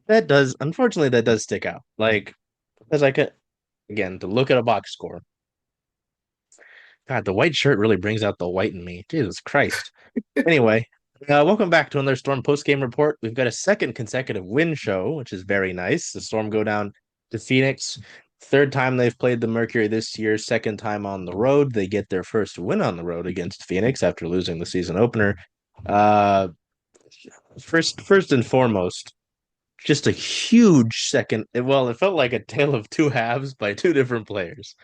Unfortunately, that does stick out. Like, because I could, again, to look at a box score, God, the white shirt really brings out the white in me. Jesus Christ. Anyway, welcome back to another Storm post-game report. We've got a second consecutive win show, which is very nice. The Storm go down to Phoenix. Third time they've played the Mercury this year, second time on the road. They get their first win on the road against Phoenix after losing the season opener. Uh, first and foremost, just a huge second. Well, it felt like a tale of two halves by two different players.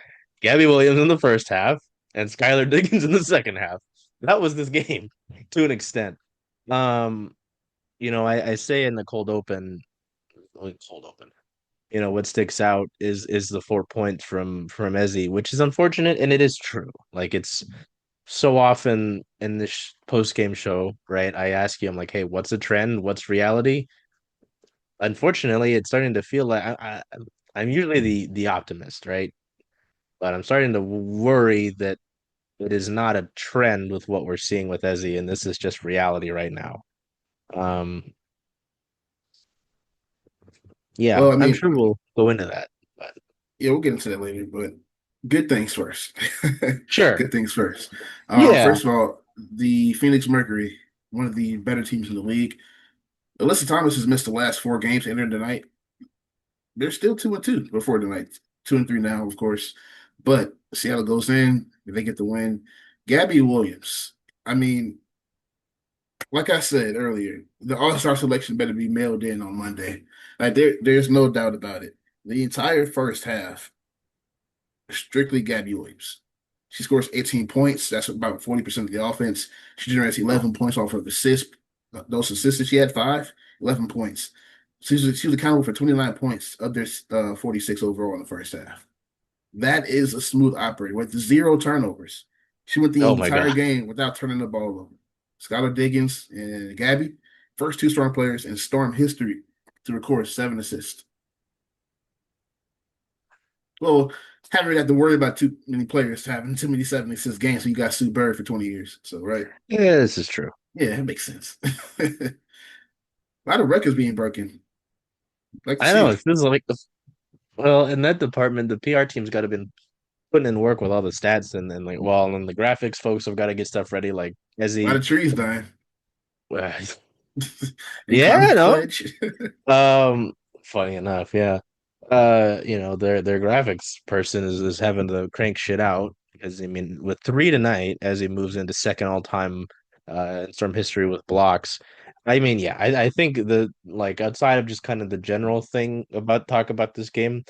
Gabby Williams in the first half and Skylar Diggins in the second half. That was this game to an extent. Um, I say in the cold open. What sticks out is the 4 points from Ezi, which is unfortunate, and it is true. Like it's so often in this post game show, right? I ask you, I'm like, hey, what's a trend? What's reality? Unfortunately, it's starting to feel like I'm usually the optimist, right? But I'm starting to worry that it is not a trend with what we're seeing with Ezi, and this is just reality right now. Um, yeah, Well, I I'm mean, sure we'll go into that, but yeah, we'll get into that later, but good things first. sure. Good things first. Yeah. First of all, the Phoenix Mercury, one of the better teams in the league. Alyssa Thomas has missed the last four games entering tonight. They're still 2-2 before tonight. 2-3 now, of course. But Seattle goes in, they get the win. Gabby Williams. I mean, like I said earlier, the All-Star selection better be mailed in on Monday. Like there's no doubt about it. The entire first half, strictly Gabby Williams. She scores 18 points. That's about 40% of the offense. She generates 11 points off of assists. Those assists that she had, 11 points. She was accountable for 29 points of their 46 overall in the first half. That is a smooth operator with zero turnovers. She went the Oh my entire God. game without turning the ball over. Skylar Diggins and Gabby, first two Storm players in Storm history to record seven assists. Well, haven't really had to worry about too many players having too many 76 games, so you got Sue Bird for 20 years. So, right. Yeah, this is true. Yeah, it makes sense. A lot of records being broken. Like to I see know it. it feels like well, in that department, the PR team's got to been putting in work with all the stats and like well, and the graphics folks have got to get stuff ready. Like A lot Ezzy, of trees dying uh, and yeah, climate no. pledge. Funny enough, yeah. Their graphics person is having to crank shit out because I mean, with three tonight, as he moves into second all time in Storm history with blocks. I mean, yeah, I think the like outside of just kind of the general thing about talk about this game,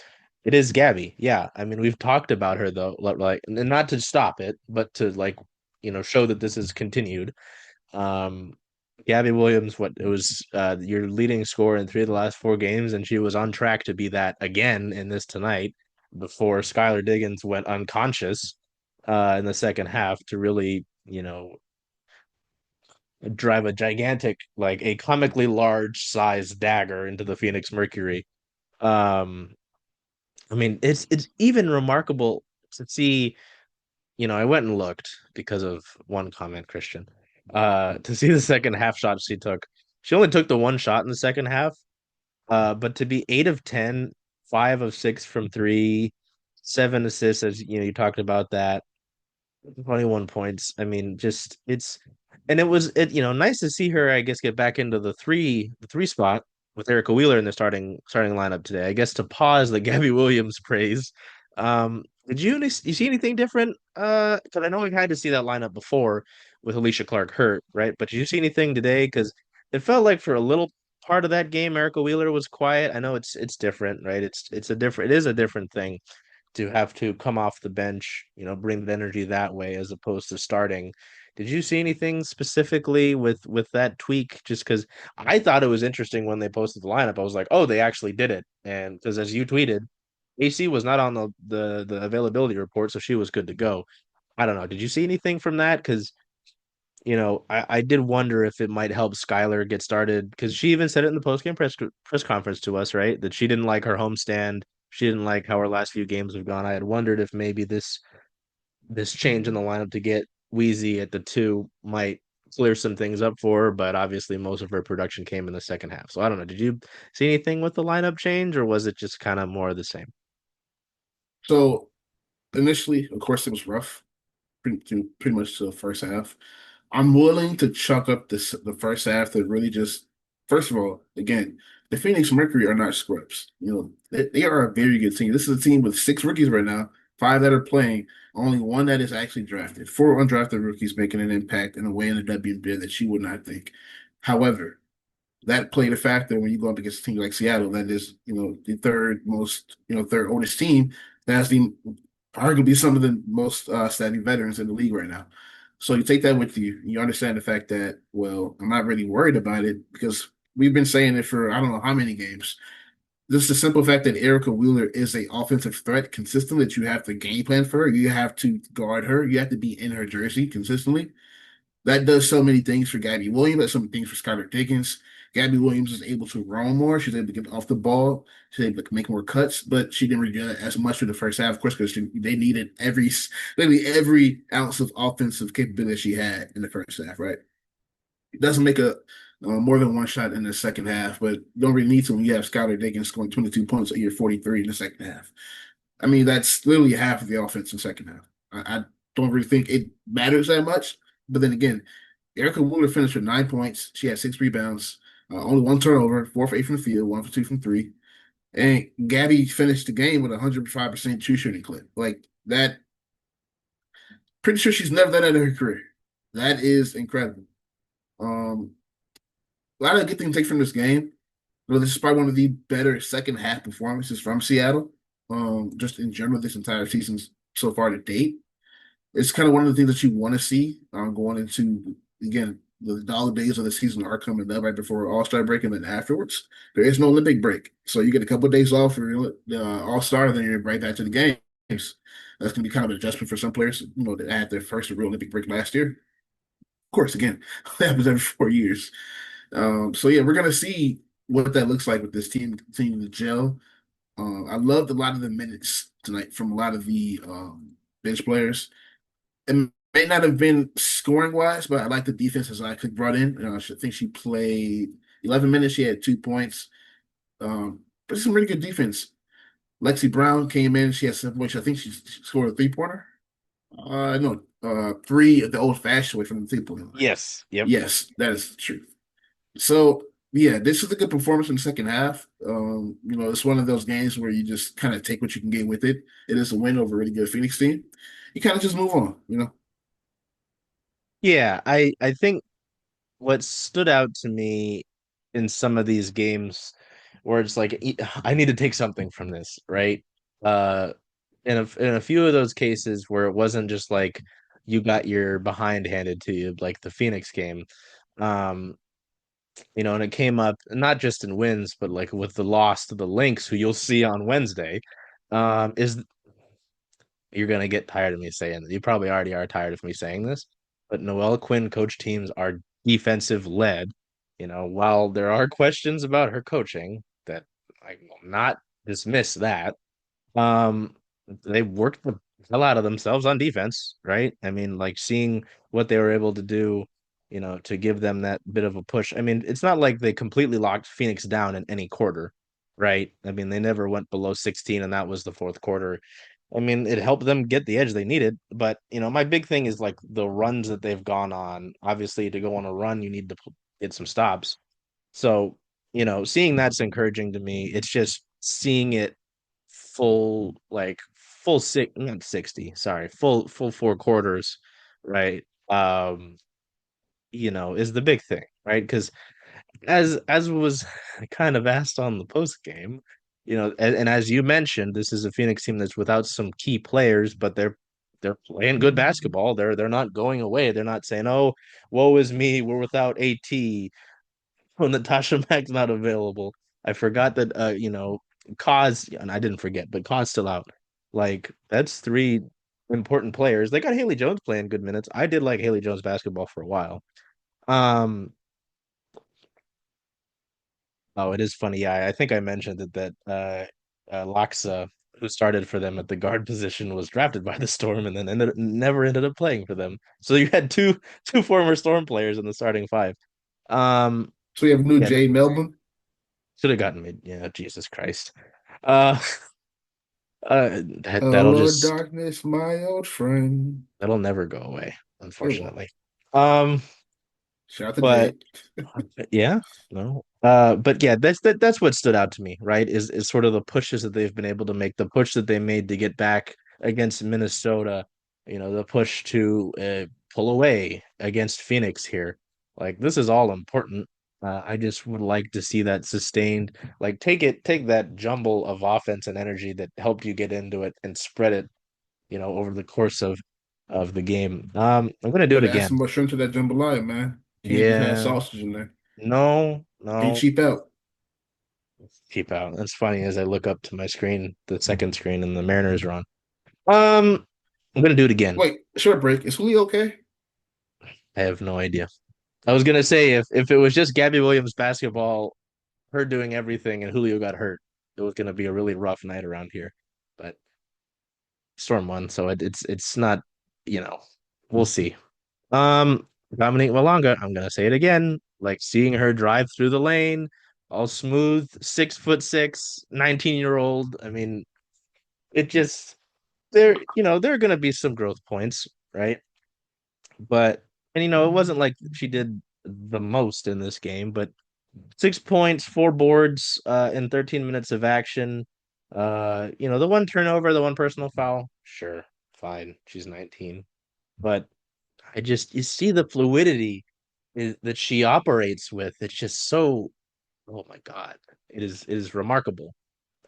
it is Gabby. Yeah, I mean, we've talked about her though, like, and not to stop it, but to like, show that this is continued. Um, Gabby Williams, what it was your leading scorer in three of the last four games, and she was on track to be that again in this tonight before Skylar Diggins went unconscious in the second half to really, drive a gigantic, like a comically large size dagger into the Phoenix Mercury. Um, I mean, it's even remarkable to see. I went and looked because of one comment, Christian. To see the second half shot she took. She only took the one shot in the second half. But to be 8 of 10, 5 of 6 from three, 7 assists, as you talked about that, 21 points. I mean, just and it was nice to see her, I guess, get back into the three spot with Erica Wheeler in the starting lineup today. I guess to pause the Gabby Williams praise. Did you see anything different? Because I know we've had to see that lineup before with Alicia Clark hurt, right? But did you see anything today? Because it felt like for a little part of that game, Erica Wheeler was quiet. I know it's different, right? It is a different thing to have to come off the bench, bring the energy that way as opposed to starting. Did you see anything specifically with that tweak? Just because I thought it was interesting when they posted the lineup, I was like, oh, they actually did it. And because as you tweeted, AC was not on the availability report, so she was good to go. I don't know. Did you see anything from that? Because I did wonder if it might help Skylar get started because she even said it in the postgame press conference to us, right? That she didn't like her homestand. She didn't like how her last few games have gone. I had wondered if maybe this change in the lineup to get Wheezy at the two might clear some things up for her, but obviously most of her production came in the second half. So I don't know. Did you see anything with the lineup change, or was it just kind of more of the same? So initially, of course, it was rough, pretty much the first half. I'm willing to chalk up the first half to really just first of all, again, the Phoenix Mercury are not scrubs. They are a very good team. This is a team with six rookies right now, five that are playing, only one that is actually drafted. Four undrafted rookies making an impact in a way in the WNBA that you would not think. However, that played a factor when you go up against a team like Seattle, that is, the third most, third oldest team that has the arguably some of the most savvy veterans in the league right now. So you take that with you. You understand the fact that, well, I'm not really worried about it because we've been saying it for I don't know how many games. Just the simple fact that Erica Wheeler is a offensive threat consistently that you have to game plan for her. You have to guard her. You have to be in her jersey consistently. That does so many things for Gabby Williams. That's so many things for Skylar Diggins. Gabby Williams is able to roam more. She's able to get off the ball. She's able to make more cuts, but she didn't really do that as much for the first half, of course, because they needed literally every ounce of offensive capability she had in the first half, right? It doesn't make a more than one shot in the second half, but you don't really need to when you have Skylar Diggins scoring 22 points at year 43 in the second half. I mean, that's literally half of the offense in the second half. I don't really think it matters that much. But then again, Erica Wheeler finished with 9 points. She had six rebounds, only one turnover, 4 for 8 from the field, 1 for 2 from three. And Gabby finished the game with a 105% true shooting clip. Like that, pretty sure she's never done that in her career. That is incredible. Um, a lot of good things to take from this game. Well, this is probably one of the better second half performances from Seattle. Just in general, this entire season so far to date. It's kind of one of the things that you want to see going into again the dollar days of the season are coming up right before All-Star break and then afterwards. There is no Olympic break, so you get a couple of days off for the All-Star, then you're right back to the games. That's going to be kind of an adjustment for some players, that had their first real Olympic break last year. Of course, again, that happens every 4 years. So yeah, we're going to see what that looks like with this team continuing to gel. I loved a lot of the minutes tonight from a lot of the bench players. It may not have been scoring wise, but I like the defenses I could brought in. I think she played 11 minutes. She had 2 points. But some really good defense. Lexi Brown came in. She had 7 points. I think she scored a three-pointer. No, three the old-fashioned way from the three-point line. Yes. Yep. Yes, that is the truth. So yeah, this is a good performance in the second half. It's one of those games where you just kind of take what you can get with it. It is a win over a really good Phoenix team. You kind of just move on. Yeah, I think what stood out to me in some of these games where it's like I need to take something from this, right? Uh in a few of those cases where it wasn't just like you got your behind handed to you, like the Phoenix game. Um, and it came up not just in wins, but like with the loss to the Lynx, who you'll see on Wednesday. Is You're gonna get tired of me saying this. You probably already are tired of me saying this, but Noelle Quinn coach teams are defensive led. While there are questions about her coaching, that I will not dismiss that. Um, they worked the hell out of themselves on defense, right? I mean, like seeing what they were able to do, to give them that bit of a push. I mean, it's not like they completely locked Phoenix down in any quarter, right? I mean, they never went below 16, and that was the fourth quarter. I mean, it helped them get the edge they needed, but my big thing is like the runs that they've gone on. Obviously, to go on a run, you need to get some stops. So, seeing that's encouraging to me. It's just seeing it full six, not 60, sorry, full four quarters, right? Is the big thing, right? Because as was kind of asked on the post game, and as you mentioned, this is a Phoenix team that's without some key players, but they're playing good basketball. They're not going away. They're not saying, "Oh, woe is me, we're without AT when Natasha Mack's not available." I forgot that Cause, and I didn't forget, but Cause still out. Like that's three important players. They got Haley Jones playing good minutes. I did like Haley Jones basketball for a while. Um, oh, it is funny. Yeah, I think I mentioned that Laxa who started for them at the guard position, was drafted by the Storm and then never ended up playing for them. So you had two former Storm players in the starting five. Um, So we have new yeah, Jay Melvin. should have gotten me. Yeah, Jesus Christ. Uh, that'll Hello, just darkness, my old friend. that'll never go away, It won't. unfortunately. Um, Shout out to but Jay. yeah, no. But yeah, that's what stood out to me, right? Is sort of the pushes that they've been able to make, the push that they made to get back against Minnesota, the push to pull away against Phoenix here. Like this is all important. I just would like to see that sustained. Like take that jumble of offense and energy that helped you get into it and spread it, over the course of the game. I'm gonna do it Better add again. some more shrimp to that jambalaya, man. Can't just have Yeah, sausage in there. no, Can't no. cheap out. Keep out. That's funny as I look up to my screen, the second screen, and the Mariners are on. Um, I'm gonna do it again. Wait, short break. Is Julio okay? I have no idea. I was gonna say if it was just Gabby Williams basketball, her doing everything, and Julio got hurt, it was gonna be a really rough night around here. But Storm won, so it's not, we'll see. Dominique Malonga, I'm gonna say it again. Like seeing her drive through the lane, all smooth, 6'6", 19-year-old. I mean, it just there are going to be some growth points, right? But and it wasn't like she did the most in this game, but 6 points, 4 boards in 13 minutes of action. The one turnover, the one personal foul, sure, fine. She's 19. But you see the fluidity that she operates with. It's just so, oh my God. It is remarkable.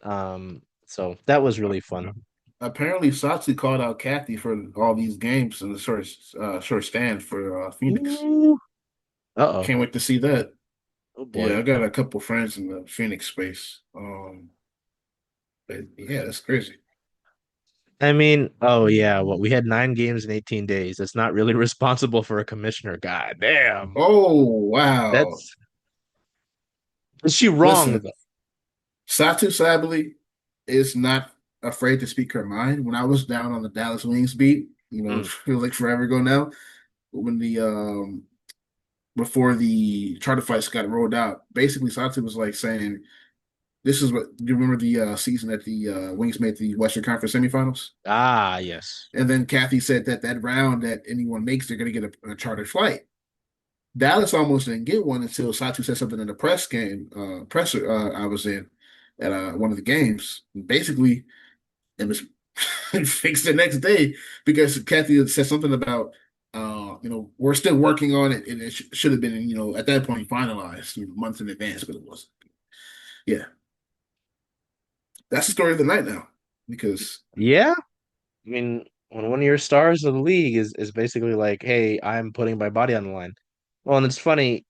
So that was really fun. Apparently, Satsu called out Kathy for all these games in the short stand for Phoenix. Ooh. Uh-oh. Can't wait to see that. Oh Yeah, boy. I got a couple friends in the Phoenix space. But yeah, that's crazy. I mean, oh yeah, well, we had 9 games in 18 days. That's not really responsible for a commissioner. God damn. Oh wow! That's is she wrong Listen, though? Satu Sabally is not afraid to speak her mind. When I was down on the Dallas Wings beat, it Mm. feels like forever ago now. When the before the charter fights got rolled out, basically Satu was like saying, "This is what you remember the season that the Wings made the Western Conference semifinals." Ah, yes. And then Kathy said that that round that anyone makes, they're going to get a chartered flight. Dallas almost didn't get one until Satu said something in the presser I was in at one of the games. Basically, it was fixed the next day because Kathy had said something about, we're still working on it, and it should have been, at that point finalized, months in advance, but it wasn't. Yeah, that's the story of the night now because Yeah. I mean, when one of your stars of the league is basically like, "Hey, I'm putting my body on the line." Well, and it's funny.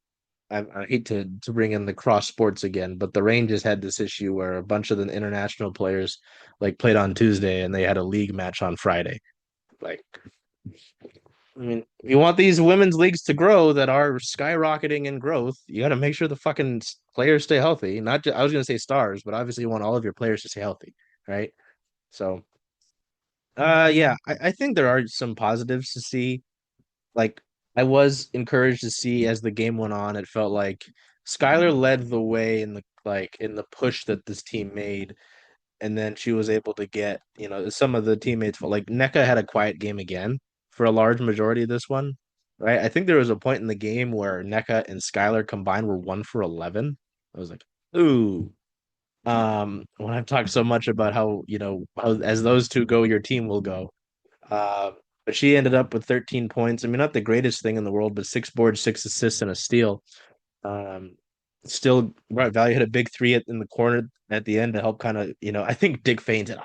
I hate to bring in the cross sports again, but the Rangers had this issue where a bunch of the international players like played on Tuesday and they had a league match on Friday. Like, I mean, if you want these women's leagues to grow that are skyrocketing in growth, you got to make sure the fucking players stay healthy. Not just, I was going to say stars, but obviously you want all of your players to stay healthy, right? So, yeah, I think there are some positives to see. Like, I was encouraged to see as the game went on, it felt like Skylar led the way in the push that this team made, and then she was able to get, some of the teammates like NECA had a quiet game again for a large majority of this one. Right. I think there was a point in the game where NECA and Skylar combined were 1 for 11. I was like, ooh. When I've talked so much about how as those two go, your team will go. Uh, but she ended up with 13 points. I mean, not the greatest thing in the world, but 6 boards, 6 assists, and a steal. Um, Still, right, Valley hit a big three in the corner at the end to help kind of, I think Dick fainted.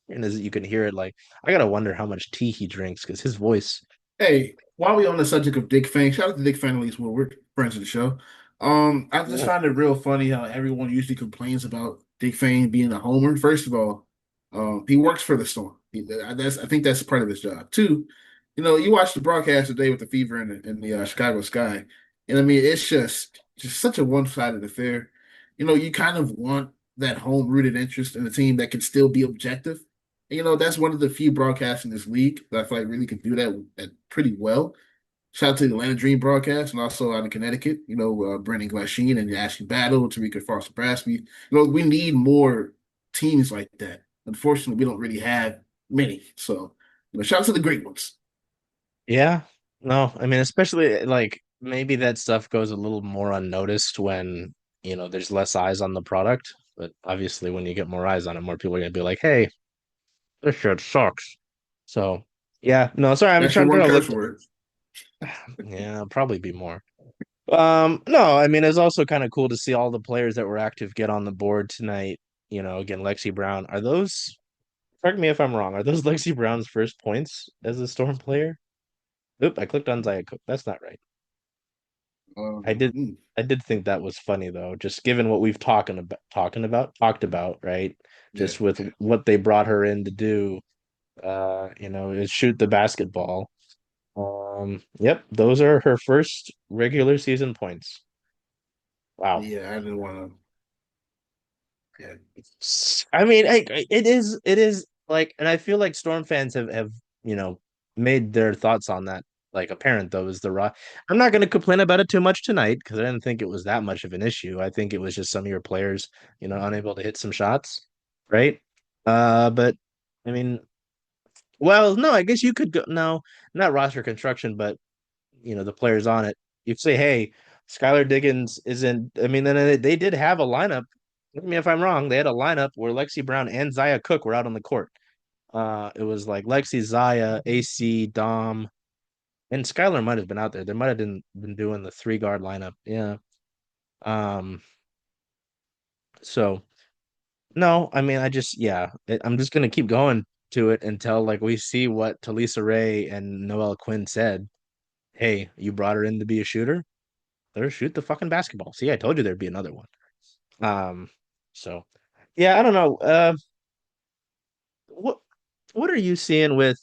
And as you can hear it, like, I gotta wonder how much tea he drinks because his voice. hey, while we on the subject of Dick Fang, shout out to Dick Fang, at least we're friends of the show. I just Oh, find it real funny how everyone usually complains about Dick Fang being a homer. First of all, he works for the Storm. I think that's part of his job. Two, you watch the broadcast today with the Fever and the Chicago Sky, and I mean it's just such a one-sided affair. You kind of want that home rooted interest in a team that can still be objective. And, that's one of the few broadcasts in this league that I feel like really can do that pretty well. Shout out to the Atlanta Dream broadcast and also out in Connecticut, Brendan Glasheen and Ashley Battle, Tarika Foster-Brasby. We need more teams like that. Unfortunately, we don't really have many. So, shout out to the great ones. Yeah. No, I mean, especially like maybe that stuff goes a little more unnoticed when, there's less eyes on the product. But obviously, when you get more eyes on it, more people are gonna be like, "Hey, this shit sucks." So, yeah, no, sorry, I'm That's your trying one to look. curse word. Yeah, probably be more. No, I mean, it's also kind of cool to see all the players that were active get on the board tonight. Again, Lexi Brown. Are those, correct me if I'm wrong, are those Lexi Brown's first points as a Storm player? Oop, I clicked on Zaya Cook. That's not right. I did Hmm. I did think that was funny though, just given what we've talked about, right? Yeah. Just with what they brought her in to do, is shoot the basketball. Yep, those are her first regular season points. Wow. Yeah, I didn't want to. Yeah. I mean, it is like, and I feel like Storm fans have you know made their thoughts on that like apparent though is the raw. I'm not going to complain about it too much tonight because I didn't think it was that much of an issue. I think it was just some of your players, unable to hit some shots, right? But I mean, well, no, I guess you could go no, not roster construction, but the players on it. You'd say, hey, Skylar Diggins isn't. I mean, then they did have a lineup. Look me if I'm wrong. They had a lineup where Lexi Brown and Zaya Cook were out on the court. It was like Lexi, Zaya, AC, Dom, and Skylar might have been out there. They might have been doing the 3 guard lineup. Yeah. Um. So no, I mean, I'm just gonna keep going to it until like we see what Talisa Ray and Noelle Quinn said. Hey, you brought her in to be a shooter. Let her shoot the fucking basketball. See, I told you there'd be another one. Um, so yeah, I don't know. What what are you seeing with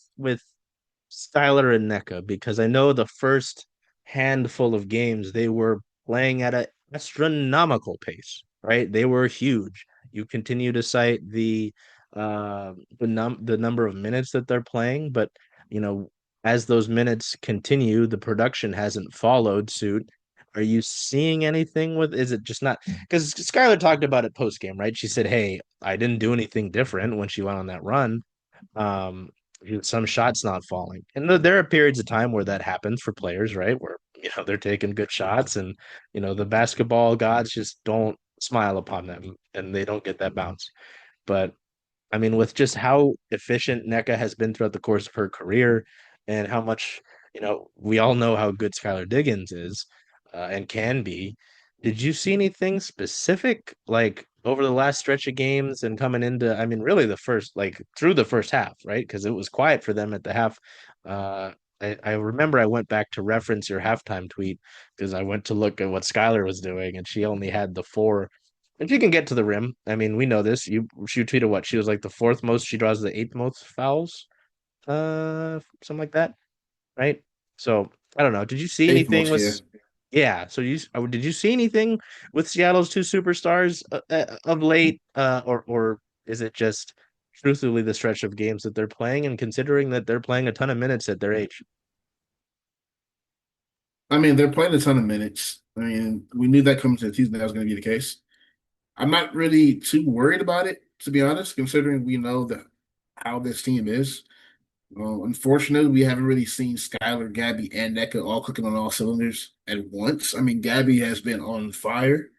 Skylar and NECA? Because I know the first handful of games they were playing at an astronomical pace, right? They were huge. You continue to cite the number of minutes that they're playing, but you know, as those minutes continue, the production hasn't followed suit. Are you seeing anything with, is it just not because Skylar talked about it post game, right? She said, "Hey, I didn't do anything different when she went on that run." Um, some shots not falling. And there are periods of time where that happens for players, right? Where, they're taking good shots and, the basketball gods just don't smile upon them and they don't get that bounce. But I mean, with just how efficient NECA has been throughout the course of her career and how much, we all know how good Skylar Diggins is and can be. Did you see anything specific like over the last stretch of games and coming into, I mean, really the first, like through the first half, right? Because it was quiet for them at the half. Uh, I remember I went back to reference your halftime tweet because I went to look at what Skylar was doing and she only had the 4 if you can get to the rim. I mean, we know this. She tweeted what? She was like the 4th most, she draws the 8th most fouls, something like that, right? So I don't know. Did you see Eighth anything most, with yeah. yeah, so did you see anything with Seattle's 2 superstars of late? Or is it just truthfully the stretch of games that they're playing and considering that they're playing a ton of minutes at their age? I mean, they're playing a ton of minutes. I mean, we knew that coming to the season that was going to be the case. I'm not really too worried about it, to be honest, considering we know that how this team is. Unfortunately, we haven't really seen Skylar, Gabby, and NECA all cooking on all cylinders at once. I mean, Gabby has been on fire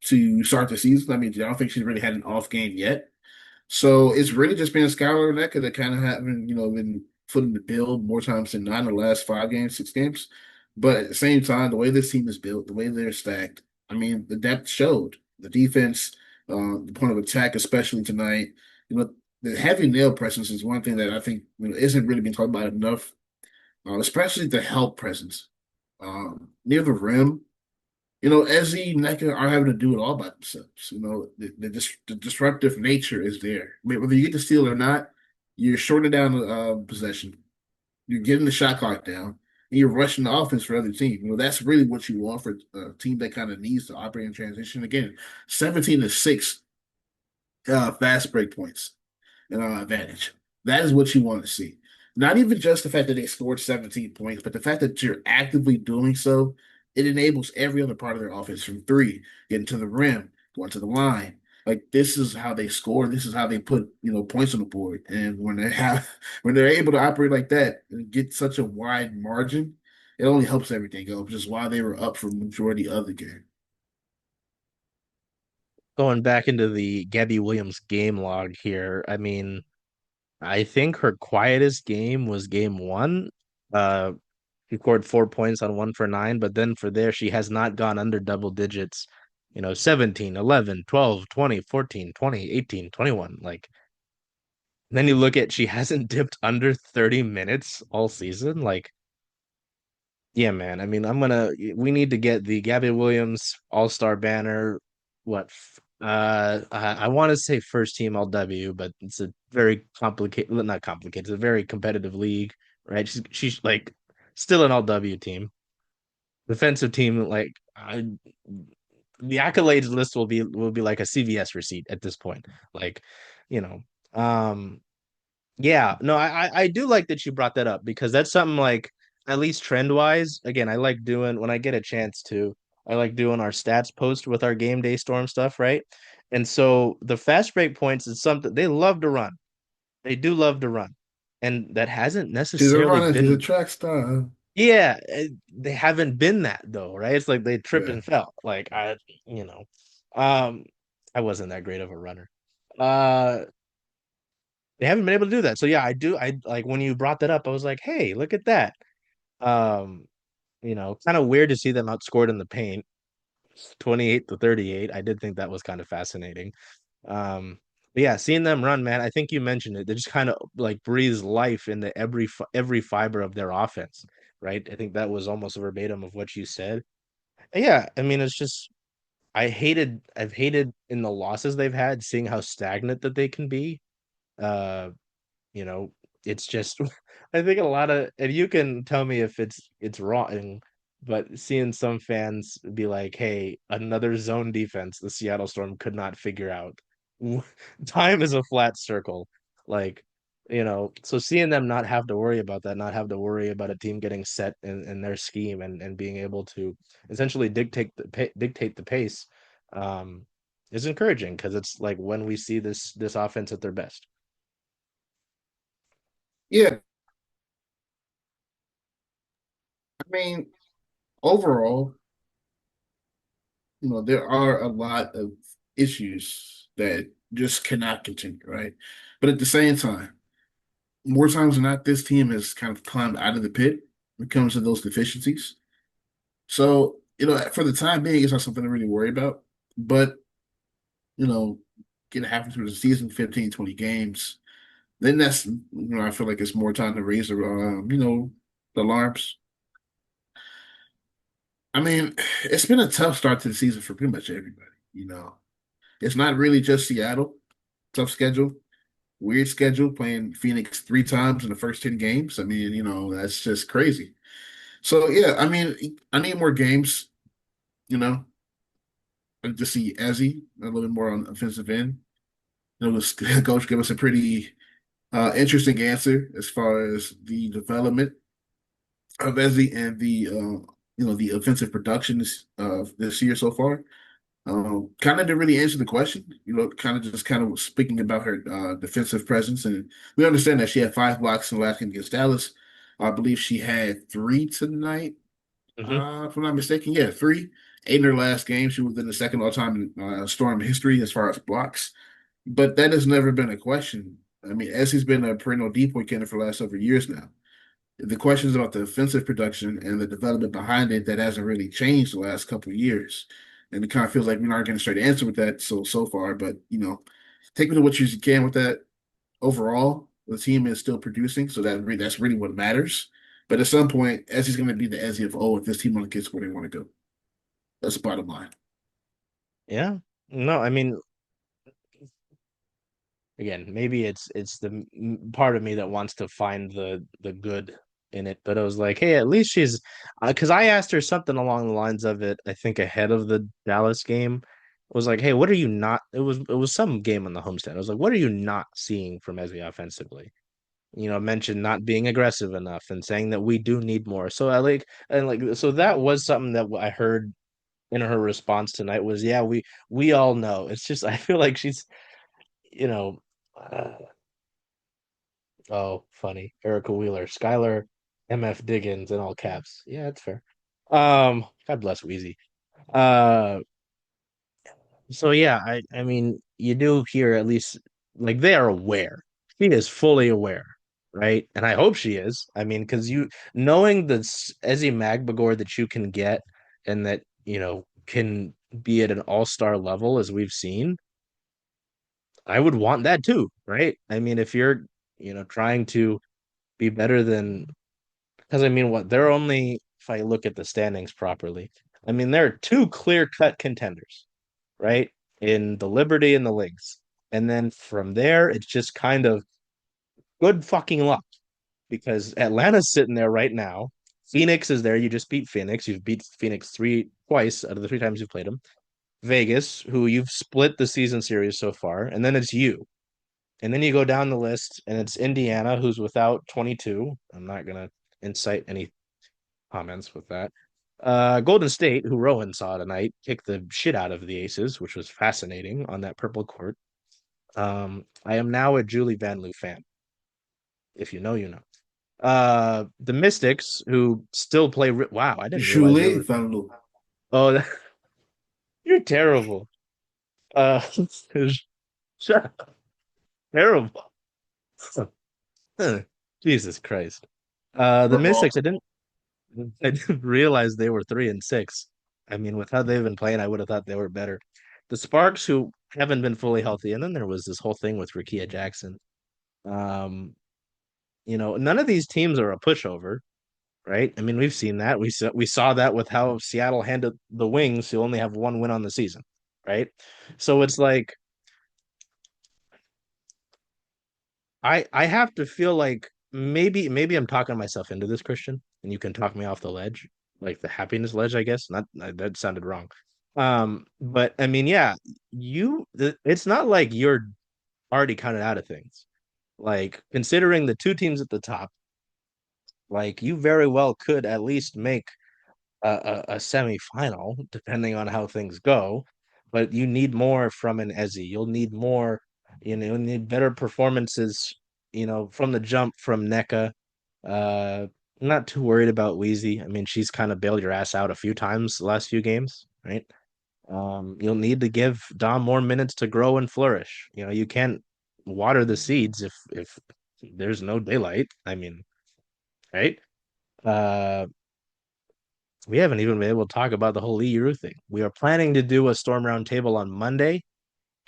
to start the season. I mean, I don't think she's really had an off game yet. So it's really just been Skylar and NECA that kind of haven't, been footing the bill more times than not in the last 5 games, 6 games. But at the same time, the way this team is built, the way they're stacked, I mean, the depth showed. The defense, the point of attack, especially tonight, the heavy nail presence is one thing that I think isn't really being talked about enough, especially the help presence near the rim. Ezi and NECA are having to do it all by themselves. The disruptive nature is there. I mean, whether you get the steal or not, you're shorting down the possession. You're getting the shot clock down, and you're rushing the offense for other team. That's really what you want for a team that kind of needs to operate in transition. Again, 17-6 fast break points and advantage. That is what you want to see. Not even just the fact that they scored 17 points, but the fact that you're actively doing so, it enables every other part of their offense from three, getting to the rim, going to the line. Like this is how they score. This is how they put, points on the board. And when they're able to operate like that and get such a wide margin, it only helps everything go, which is why they were up for the majority of the game. Going back into the Gabby Williams game log here, I mean, I think her quietest game was game one. Uh, she scored 4 points on 1 for 9, but then for there, she has not gone under double digits, 17, 11, 12, 20, 14, 20, 18, 21. Like, then you look at she hasn't dipped under 30 minutes all season. Like, yeah, man. I mean, we need to get the Gabby Williams All-Star banner. I want to say first team LW, but it's a very complicated, not complicated, it's a very competitive league, right? She's like still an LW team. Defensive team, like the accolades list will be like a CVS receipt at this point. Like, you know, um, yeah, no, I do like that you brought that up because that's something like at least trend wise. Again, I like doing when I get a chance to. I like doing our stats post with our game day storm stuff, right? And so the fast break points is something they love to run. They do love to run, and that hasn't She's a necessarily runner. She's a been. track star. Yeah, they haven't been that though, right? It's like they tripped Yeah. and fell. You know, um, I wasn't that great of a runner. Uh, they haven't been able to do that. So yeah, I do. I like when you brought that up, I was like, hey, look at that. Um, kind of weird to see them outscored in the paint, 28-38. I did think that was kind of fascinating. But yeah, seeing them run, man, I think you mentioned it. They just kind of like breathes life into every fiber of their offense, right? I think that was almost verbatim of what you said. And yeah, I mean, it's just I've hated in the losses they've had, seeing how stagnant that they can be. Uh, you know, it's just I think a lot of and you can tell me if it's wrong, but seeing some fans be like, "Hey, another zone defense the Seattle Storm could not figure out." Time is a flat circle. Like, so seeing them not have to worry about that, not have to worry about a team getting set in their scheme and being able to essentially dictate the pace, um, is encouraging because it's like when we see this offense at their best. Yeah. I mean, overall, there are a lot of issues that just cannot continue, right? But at the same time, more times than not, this team has kind of climbed out of the pit when it comes to those deficiencies. So, for the time being, it's not something to really worry about. But, you know, get halfway through the season, 15, 20 games, then I feel like it's more time to raise the alarms. I mean, it's been a tough start to the season for pretty much everybody. It's not really just Seattle. Tough schedule, weird schedule, playing Phoenix three times in the first 10 games. I mean, that's just crazy. So yeah, I mean, I need more games, you know, to see Ezi a little bit more on the offensive end. This coach give us a pretty interesting answer as far as the development of Ezi and the offensive production this year so far. Kind of didn't really answer the question, kind of speaking about her defensive presence. And we understand that she had 5 blocks in the last game against Dallas. I believe she had three tonight, Hmm. if I'm not mistaken. Yeah, three. Eight in her last game. She was in the second all-time Storm history as far as blocks. But that has never been a question. I mean, Essie's been a perennial depoy candidate for the last several years now. The questions about the offensive production and the development behind it that hasn't really changed the last couple of years. And it kind of feels like we're not getting a straight answer with that so far. But take me to what you can with that. Overall, the team is still producing, so that's really what matters. But at some point, Essie's going to be the Essie of if this team only gets where they want to go. That's the bottom line. Yeah. No, I mean, again, maybe it's the part of me that wants to find the good in it, but I was like, hey, at least she's because I asked her something along the lines of it, I think ahead of the Dallas game, was like, hey, what are you not? It was some game on the homestand. I was like, what are you not seeing from Ezi offensively? Mentioned not being aggressive enough and saying that we do need more. So so that was something that I heard in her response tonight was, yeah, we all know. It's just I feel like she's, you know, uh, oh, funny. Erica Wheeler, Skylar MF Diggins in all caps. Yeah, that's fair. God bless Wheezy. Uh, so yeah, I mean, you do hear at least like they are aware. She is fully aware, right? And I hope she is. I mean, because knowing the Ezi Magbegor that you can get and that can be at an all-star level as we've seen, I would want that too, right? I mean, if you're trying to be better than because I mean, what they're only if I look at the standings properly, I mean, there are two clear-cut contenders, right? In the Liberty and the Lynx. And then from there, it's just kind of good fucking luck because Atlanta's sitting there right now. Phoenix is there. You just beat Phoenix. You've beat Phoenix twice out of the three times you've played them. Vegas, who you've split the season series so far, and then it's you. And then you go down the list, and it's Indiana, who's without 22. I'm not gonna incite any comments with that. Golden State, who Rowan saw tonight, kicked the shit out of the Aces, which was fascinating on that purple court. I am now a Julie Van Loo fan. If you know, you know. The Mystics, who still play. Wow, I didn't realize they Shule were. Fanu. Oh, you're terrible. Uh, terrible. Jesus Christ. The Football. Mystics, I didn't realize they were 3-6. I mean, with how they've been playing, I would have thought they were better. The Sparks, who haven't been fully healthy, and then there was this whole thing with Rickea Jackson. Um, none of these teams are a pushover, right? I mean, we've seen that. We saw that with how Seattle handled the Wings, who only have one win on the season, right? So it's like I have to feel like maybe I'm talking myself into this, Christian, and you can talk me off the ledge, like the happiness ledge, I guess. Not that sounded wrong. But I mean, yeah, it's not like you're already counted out of things. Like considering the two teams at the top, like you very well could at least make a semifinal, depending on how things go. But you need more from an Ezi. You'll need more, you need better performances, from the jump from NECA. Uh, not too worried about Wheezy. I mean, she's kind of bailed your ass out a few times the last few games, right? You'll need to give Dom more minutes to grow and flourish. You can't water the seeds if there's no daylight. I mean, right? Uh, we haven't even been able to talk about the whole EU thing. We are planning to do a Storm Roundtable on Monday,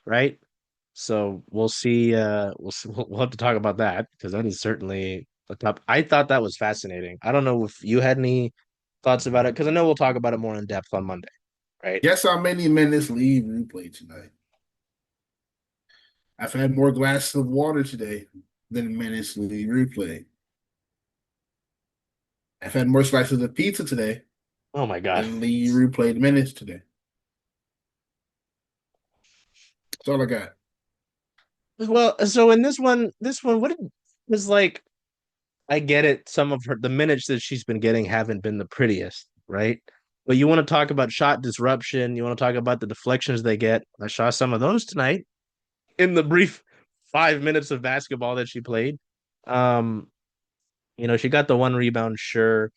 right? So we'll see. We'll have to talk about that because that is certainly a top. I thought that was fascinating. I don't know if you had any thoughts about it because I know we'll talk about it more in depth on Monday, right? Guess how many minutes leave replay tonight? I've had more glasses of water today than minutes leave replay. I've had more slices of pizza today Oh my God. than leave replayed minutes today. That's all I got. Well, so in this one, what was like? I get it. Some of the minutes that she's been getting haven't been the prettiest, right? But you want to talk about shot disruption. You want to talk about the deflections they get. I saw some of those tonight in the brief 5 minutes of basketball that she played. Um, she got the one rebound, sure.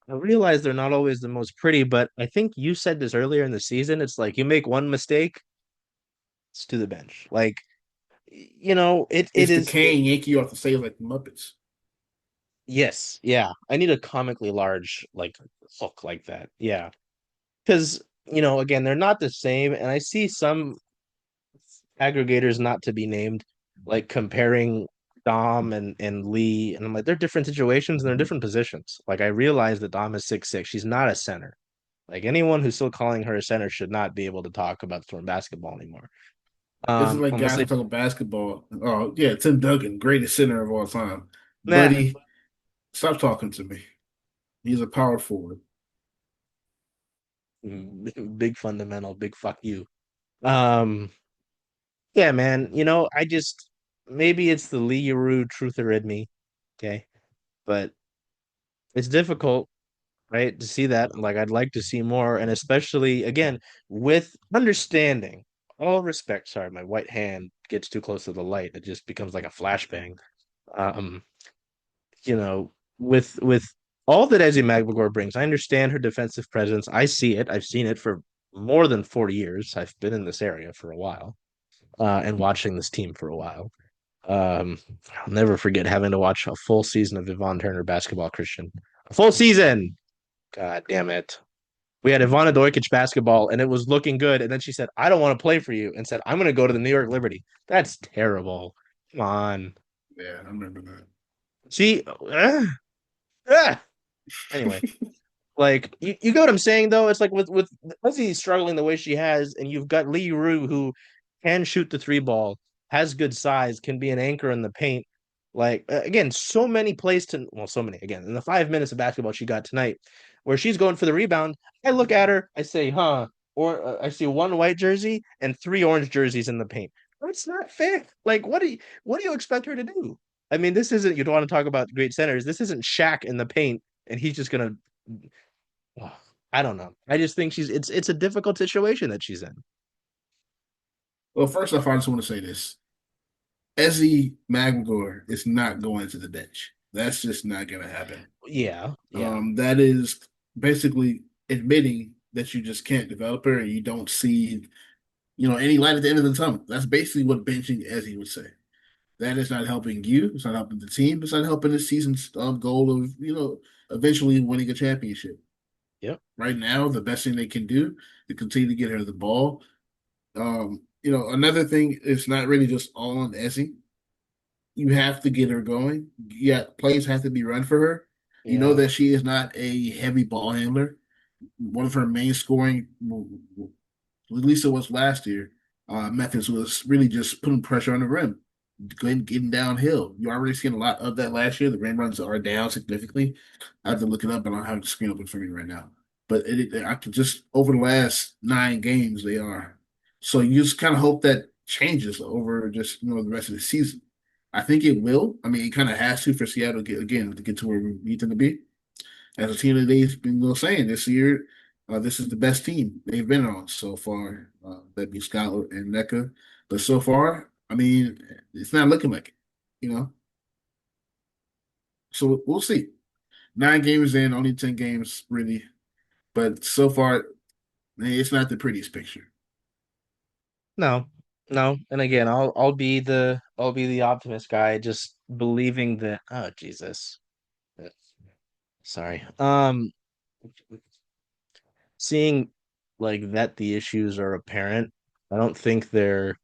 I realize they're not always the most pretty, but I think you said this earlier in the season. It's like you make one mistake, it's to the bench. Like, it It's the is it, cane yanking you off the stage like the Muppets. yes, yeah. I need a comically large like hook like that. Yeah. Because, again, they're not the same. And I see some aggregators not to be named, like comparing Dom and Lee. And I'm like, they're different situations and they're different positions. Like I realize that Dom is 6'6". She's not a center. Like anyone who's still calling her a center should not be able to talk about Storm basketball anymore. This is like Unless guys who they talk basketball. Oh, yeah, Tim Duncan, greatest center of all time. nah, Buddy, stop talking to me. He's a power forward. big fundamental, big fuck you. Um, yeah, man. I just maybe it's the Lee Yuru truther in me, okay, but it's difficult, right, to see that. Like, I'd like to see more, and especially again with understanding. All respect. Sorry, my white hand gets too close to the light. It just becomes like a flashbang. Um, you know, with all that Ezi Magbegor brings, I understand her defensive presence. I see it. I've seen it for more than 40 years. I've been in this area for a while, and watching this team for a while. Um, I'll never forget having to watch a full season of Yvonne Turner basketball, Christian. A full season. God damn it. We had Ivana Dojkic basketball and it was looking good. And then she said, I don't want to play for you, and said, I'm going to go to the New York Liberty. That's terrible. Come on. Yeah, I remember that. She, uh, anyway, like you get what I'm saying though. It's like with Leslie struggling the way she has, and you've got Lee Rue who can shoot the three ball, has good size, can be an anchor in the paint. Like again, so many plays to so many again in the 5 minutes of basketball she got tonight, where she's going for the rebound. I look at her, I say, huh, or I see one white jersey and three orange jerseys in the paint. That's not fair. Like, what do you expect her to do? I mean, this isn't you don't want to talk about great centers. This isn't Shaq in the paint, and he's just gonna oh, I don't know. I just think it's a difficult situation that she's in. Well, first off, I just want to say this. Ezi Magbegor is not going to the bench. That's just not going to happen. Yeah, yeah, That is basically admitting that you just can't develop her and you don't see, any light at the end of the tunnel. That's basically what benching Ezi would say. That is not helping you. It's not helping the team. It's not helping the season's goal of, eventually winning a championship. yep, Right now, the best thing they can do is continue to get her the ball. Another thing is not really just all on Essie. You have to get her going. Yeah, plays have to be run for her. You know yeah, that she is not a heavy ball handler. One of her main scoring, at least it was last year, methods was really just putting pressure on the rim, getting downhill. You already seen a lot of that last year. The rim runs are down significantly. I have to look it up, but I don't have the screen open for me right now. But I could just over the last 9 games they are. So you just kind of hope that changes over just the rest of the season. I think it will. I mean, it kind of has to for Seattle to get to where we need them to be. As a team that they've been saying this year, this is the best team they've been on so far. That'd be Skylar and NECA. But so far, I mean, it's not looking like it, you know? So we'll see. 9 games in, only 10 games really. But so far, it's not the prettiest picture. no, no. And again, I'll be the optimist guy, just believing that. Oh Jesus, sorry. Seeing like that the issues are apparent. I don't think they're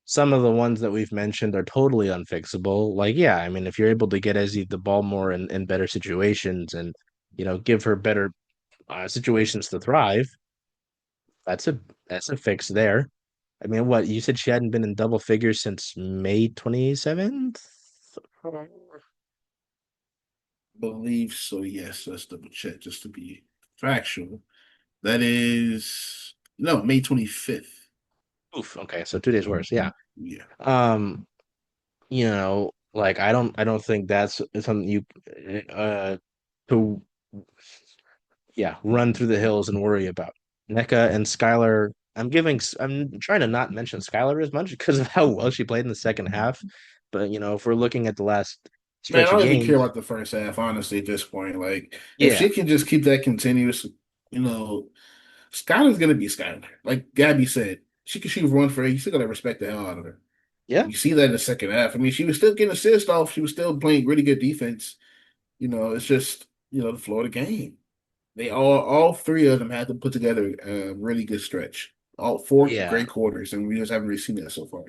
some of the ones that we've mentioned are totally unfixable. Like, yeah, I mean, if you're able to get Ezzy the ball more in better situations and give her better situations to thrive, that's a fix there. I mean, what you said she hadn't been in double figures since May 27th? Believe so, yes. Let's double check just to be factual. That is no May 25th. Oof, okay, so 2 days worse. Yeah. Yeah. Um, like I don't think that's something you to yeah, run through the hills and worry about. NECA and Skylar, I'm trying to not mention Skylar as much because of how well she played in the second half. But if we're looking at the last Man, I stretch of don't even care games, about the first half, honestly, at this point. Like, if yeah, she can just keep that continuous, you know, Skylar's gonna be Skylar. Like Gabby said, she can shoot one for eight. You still gotta respect the hell out of her. yeah, You see that in the second half. I mean, she was still getting assists off. She was still playing really good defense. It's just, the flow of the game. They all three of them had to put together a really good stretch. All four yeah, great quarters, and we just haven't really seen that so far.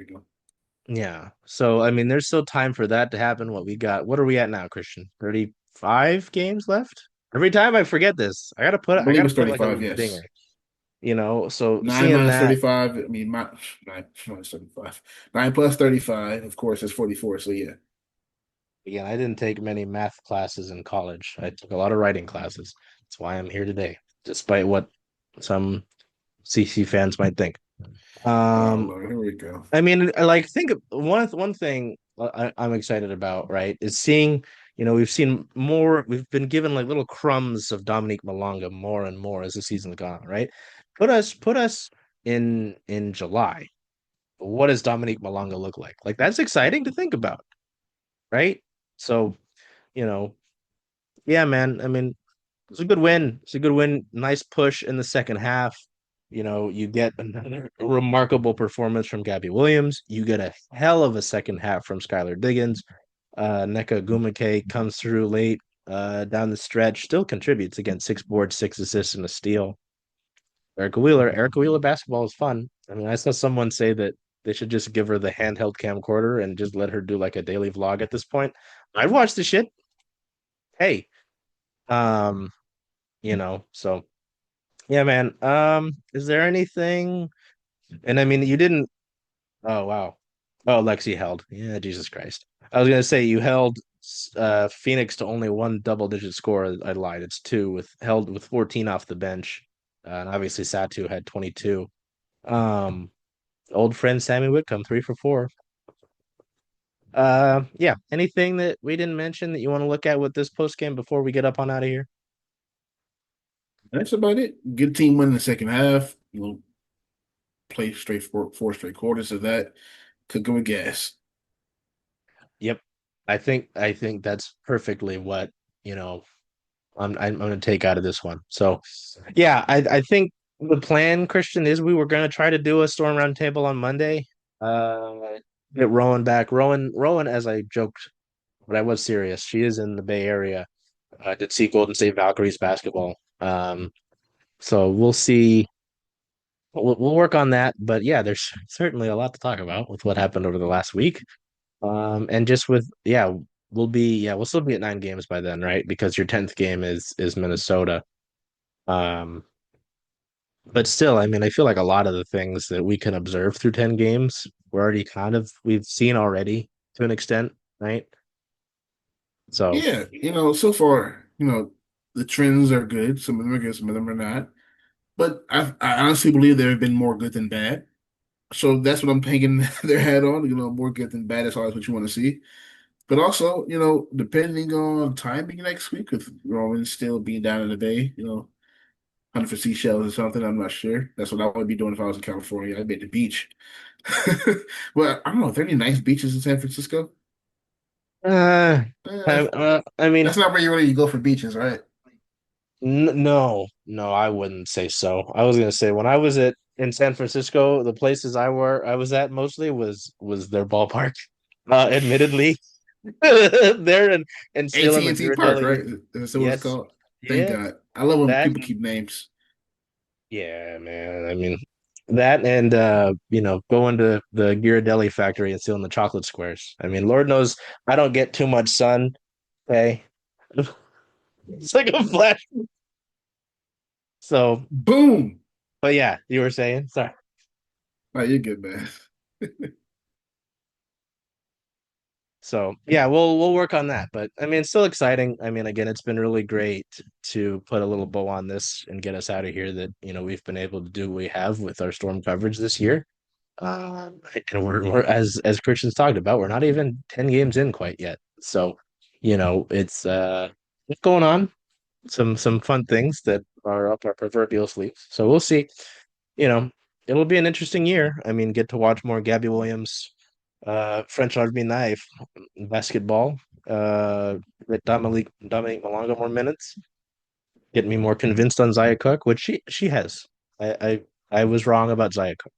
yeah. So I mean, there's still time for that to happen. What are we at now, Christian? 35 games left? Every time I forget this, I I believe gotta it's put like a 35, little yes. dinger. So Nine seeing minus that 35. I mean, nine minus 35. 9 plus 35, of course, is 44. So yeah. again, I didn't take many math classes in college. I took a lot of writing classes. That's why I'm here today, despite what some CC fans might think. Oh Um, Lord, here we go. I mean, like think of one thing I'm excited about, right, is seeing, we've seen more, we've been given like little crumbs of Dominique Malonga more and more as the season's gone, right? Put us in July. What does Dominique Malonga look like? Like that's exciting to think about, right? So, you know, yeah, man. I mean, it's a good win. It's a good win. Nice push in the second half. You get another remarkable performance from Gabby Williams. You get a hell of a second half from Skylar Diggins. Neka Gumake comes through late down the stretch, still contributes again, 6 boards, 6 assists, and a steal. Erica Wheeler basketball is fun. I mean, I saw someone say that they should just give her the handheld camcorder and just let her do like a daily vlog at this point. I'd watch the shit. Hey, um, so yeah, man. Is there anything? And I mean, you didn't. Oh wow. Oh, Lexi held. Yeah, Jesus Christ. I was gonna say you held Phoenix to only one double-digit score. I lied. It's two with held with 14 off the bench, and obviously Satu had 22. Um, Old friend Sammy Whitcomb 3 for 4. Yeah. Anything that we didn't mention that you want to look at with this post game before we get up on out of here? That's about it. Good team win in the second half. Play straight four straight quarters of that. Could go with gas. Yep. I think that's perfectly what, you know, I'm gonna take out of this one. So yeah, I think the plan, Christian, is we were gonna try to do a storm roundtable on Monday. Get Rowan back. Rowan, as I joked, but I was serious. She is in the Bay Area. Did see Golden State Valkyries basketball. So we'll see. We'll work on that. But yeah, there's certainly a lot to talk about with what happened over the last week. And just with we'll still be at 9 games by then, right? Because your 10th game is Minnesota. Um, but still, I mean, I feel like a lot of the things that we can observe through 10 games, we've seen already to an extent, right? So Yeah, so far, the trends are good. Some of them are good, some of them are not. But I honestly believe there have been more good than bad. So that's what I'm hanging their hat on. More good than bad is always what you want to see. But also, depending on timing next week, with Roman still being down in the Bay, hunting for seashells or something, I'm not sure. That's what I would be doing if I was in California. I'd be at the beach. Well, I don't know. Are there any nice beaches in San Francisco? uh, Eh, I mean, that's not where you really go for beaches, right? no, no, I wouldn't say so. I was gonna say when I was at in San Francisco, the places I was at mostly was their ballpark. Admittedly, there and still in the AT&T Park, Ghirardelli. right? That's what it's Yes, called. Thank yeah, God. I love when that people keep names. yeah, man. I mean that and going to the Ghirardelli factory and stealing the chocolate squares. I mean, Lord knows I don't get too much sun. Okay, it's like a flash. So, Boom. but yeah, you were saying sorry. Oh, you're good, man. So yeah, we'll work on that. But I mean, it's still exciting. I mean, again, it's been really great to put a little bow on this and get us out of here. That we've been able to do what we have with our storm coverage this year. And we're as Christian's talked about, we're not even 10 games in quite yet. So it's going on. Some fun things that are up our proverbial sleeves. So we'll see. You know, it'll be an interesting year. I mean, get to watch more Gabby Williams, French Army knife, basketball, let Dominique Malonga more minutes, get me more convinced on Zaya Cook, which she has. I was wrong about Zaya Cook.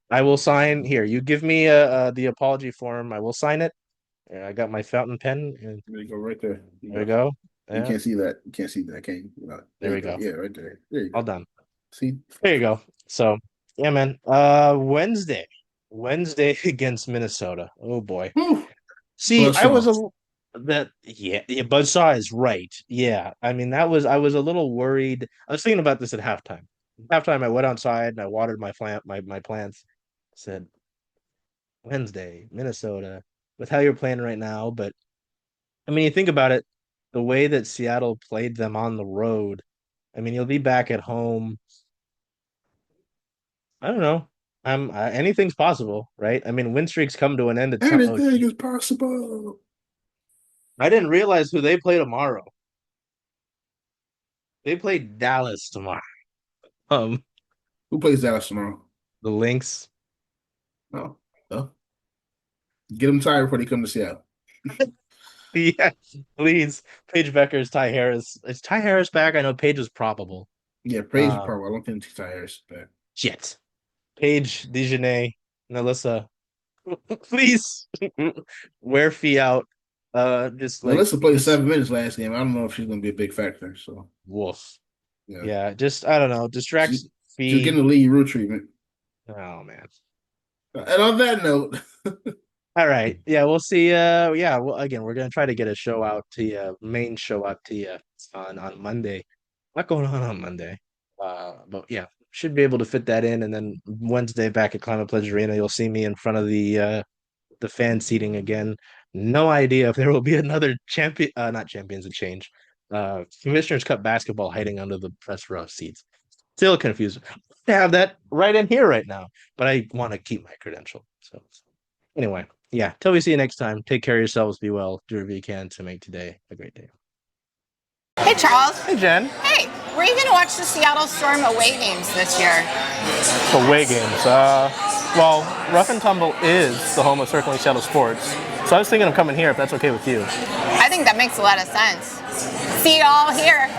I will sign here. You give me the apology form. I will sign it. I got my fountain pen. And There you go, right there. there we go. You Yeah, can't see that. You can't see that, can you? There there you we go. go. Yeah, right there. There you All go. done. See? There you go. So yeah, man. Wednesday against Minnesota. Oh boy. Whew. See, I was Buzzsaw. a that yeah, Buzzsaw is right. Yeah. I mean, I was a little worried. I was thinking about this at halftime. Halftime, I went outside and I watered my plants. Said Wednesday, Minnesota, with how you're playing right now. But I mean, you think about it, the way that Seattle played them on the road. I mean, you'll be back at home. I don't know. Anything's possible, right? I mean, win streaks come to an end at some. Oh, Anything is possible. I didn't realize who they play tomorrow. They play Dallas tomorrow. Um, Who plays Dallas tomorrow? the Lynx. Oh, well, get them tired before they come to Seattle. Yeah, please. Paige Beckers, Ty Harris. Is Ty Harris back? I know Paige was probable. Yeah, praise the part. I don't think Ty Harris is back. Shit. Paige, Dejanay, Melissa. Please wear fee out. Just like Melissa played just 7 minutes last game. I don't know if she's going to be a big factor. So, woof. yeah. Yeah, just I don't know. She, Distracts she was fee. getting the lead root treatment. Oh man. And on that note, All right. Yeah, we'll see. Yeah. Well, again, we're gonna try to get a show out to you, main show out to you on Monday. What's going on Monday? But yeah, should be able to fit that in, and then Wednesday back at Climate Pledge Arena, you'll see me in front of the fan seating again. No idea if there will be another champion, not Champions of Change, Commissioners Cup basketball hiding under the press row seats. Still confused. I have that right in here right now, but I want to keep my credential. So anyway, yeah. Till we see you next time. Take care of yourselves. Be well. Do whatever you can to make today a great day. Hey, Charles. Hey, Jen. Hey, where are you going to watch the Seattle Storm away games this year? Away games. Well, Rough and Tumble is the home of Circling Seattle Sports. So I was thinking of coming here if that's okay with you. I think that makes a lot of sense. See you all here.